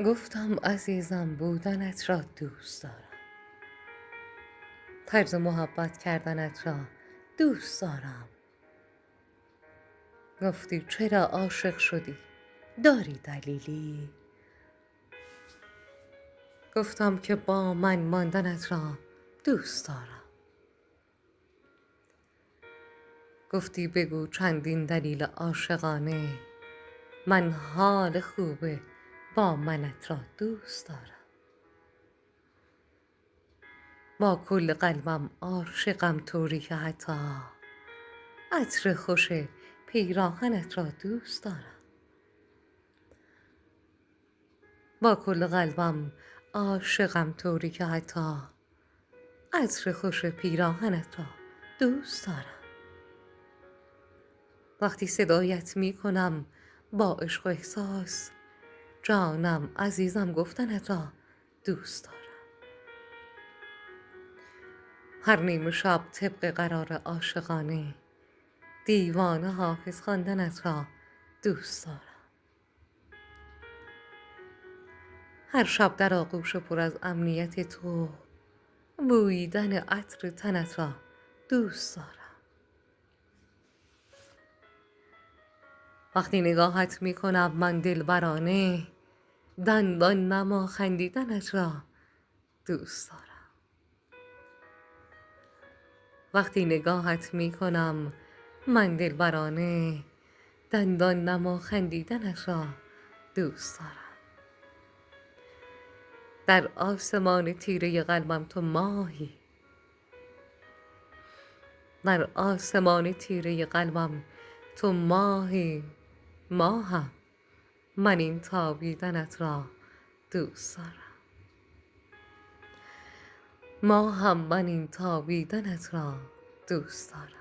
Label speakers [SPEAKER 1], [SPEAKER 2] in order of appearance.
[SPEAKER 1] گفتم عزیزم بودنت را دوست دارم، طرز محبت کردنت را دوست دارم. گفتی چرا عاشق شدی؟ داری دلیلی؟ گفتم که با من ماندنت را دوست دارم. گفتی بگو چندین دلیل عاشقانه، من حال خوبه با منت را دوست دارم. با کل قلبم عاشقم طوری که حتی عطر خوش پیراهنت را دوست دارم. با کل قلبم عاشقم طوری که حتی عطر خوش پیراهنت را دوست دارم. وقتی صدایت می کنم با عشق و احساس، جانم عزیزم گفتنت را دوست دارم. هر نیمه شب طبق قرار عاشقانه، دیوانه حافظ خواندنت را دوست دارم. هر شب در آغوش پر از امنیت تو، بوییدن عطر تنت را دوست دارم. وقتی نگاهت می کنم من دلبرانه، دندان نما خندیدنت را دوست دارم. وقتی نگاهت می کنم من دلبرانه، دندان نما خندیدنت را دوست دارم. در آسمان تیره قلبم تو ماهی، در آسمان تیره قلبم تو ماهی، ماهم، من این تابیدنت را دوست دارم. ماهم، من این تابیدنت را دوست دارم.